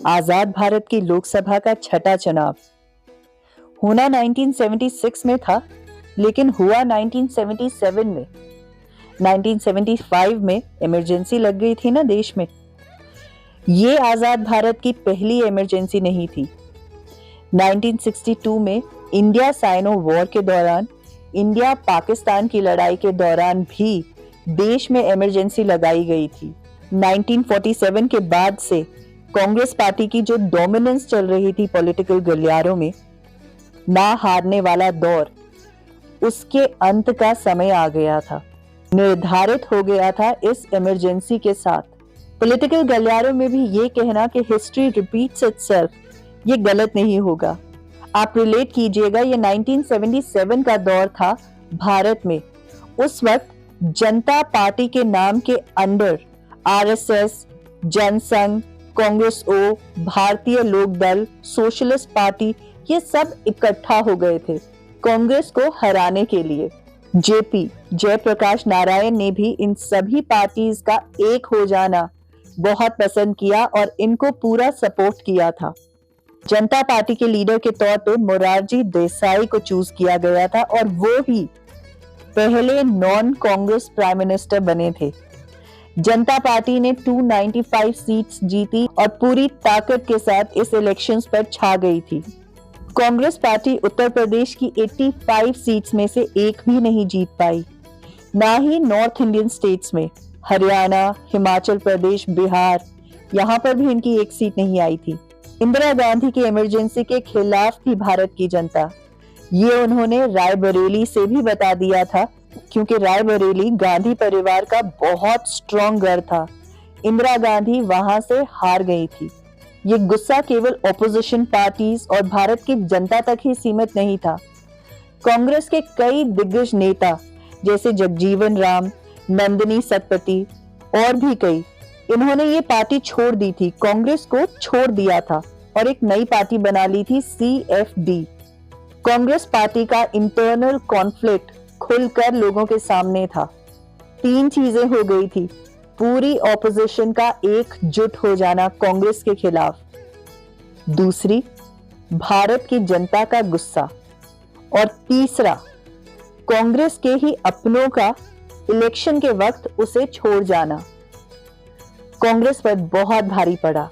आजाद भारत की लोकसभा का छठा चुनाव होना 1976 में था, लेकिन हुआ 1977 में। 1975 में इमरजेंसी लग गई थी ना देश में। ये आजाद भारत की पहली इमरजेंसी नहीं थी। 1962 में इंडिया साइनो वॉर के दौरान, इंडिया पाकिस्तान की लड़ाई के दौरान भी देश में इमरजेंसी लगाई गई थी। 1947 के बाद से कांग्रेस पार्टी की जो डोमिनेंस चल रही थी पॉलिटिकल गलियारों में, ना हारने वाला दौर, उसके अंत का समय आ गया था। निर्धारित हो गया था इस इमरजेंसी के साथ। पॉलिटिकल गलियारों में भी ये कहना कि हिस्ट्री रिपीट्स इटसेल्फ, ये गलत नहीं होगा। आप रिलेट कीजिएगा, ये 1977 का दौर था भारत में। उस वक्त जनता पार्टी के नाम के अंडर आरएसएस, जनसंघ, कांग्रेस ओ, भारतीय लोक दल, सोशलिस्ट पार्टी, ये सब इकट्ठा हो गए थे कांग्रेस को हराने के लिए। जेपी जयप्रकाश नारायण ने भी इन सभी पार्टीज का एक हो जाना बहुत पसंद किया और इनको पूरा सपोर्ट किया था। जनता पार्टी के लीडर के तौर पे मोरारजी देसाई को चूज किया गया था और वो भी पहले नॉन कांग्रेस प्राइम मिनिस्टर बने थे। जनता पार्टी ने 295 सीट्स जीती और पूरी ताकत के साथ इस इलेक्शंस पर छा गई थी। कांग्रेस पार्टी उत्तर प्रदेश की 85 सीट्स में से एक भी नहीं जीत पाई, ना ही नॉर्थ इंडियन स्टेट्स में, हरियाणा, हिमाचल प्रदेश, बिहार, यहाँ पर भी इनकी एक सीट नहीं आई थी। इंदिरा गांधी की इमरजेंसी के खिलाफ थी भारत की जनता। ये उन्होंने रायबरेली से भी बता दिया था, क्योंकि रायबरेली गांधी परिवार का बहुत स्ट्रॉन्ग घर था। इंदिरा गांधी वहां से हार गई थी। ये गुस्सा केवल ऑपोजिशन पार्टीज और भारत की जनता तक ही सीमित नहीं था। कांग्रेस के कई दिग्गज नेता जैसे जगजीवन राम, नंदिनी सतपथी और भी कई, इन्होंने ये पार्टी छोड़ दी थी, कांग्रेस को छोड़ दिया था और एक नई पार्टी बना ली थी, CFD। कांग्रेस पार्टी का इंटरनल कॉन्फ्लिक्ट खुलकर लोगों के सामने था। 3 चीजें हो गई थी। पूरी ऑपोजिशन का एकजुट हो जाना कांग्रेस के खिलाफ, दूसरी भारत की जनता का गुस्सा, और तीसरा कांग्रेस के ही अपनों का इलेक्शन के वक्त उसे छोड़ जाना। कांग्रेस पर बहुत भारी पड़ा।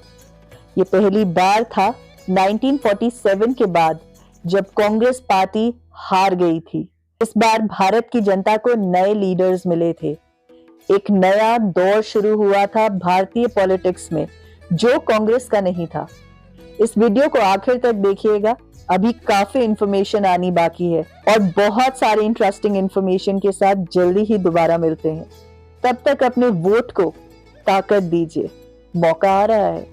ये पहली बार था 1947 के बाद जब कांग्रेस पार्टी हार गई थी। इस बार भारत की जनता को नए लीडर्स मिले थे। एक नया दौर शुरू हुआ था भारतीय पॉलिटिक्स में, जो कांग्रेस का नहीं था। इस वीडियो को आखिर तक देखिएगा, अभी काफी इंफॉर्मेशन आनी बाकी है और बहुत सारे इंटरेस्टिंग इंफॉर्मेशन के साथ जल्दी ही दोबारा मिलते हैं। तब तक अपने वोट को ताकत दीजिए, मौका आ रहा है।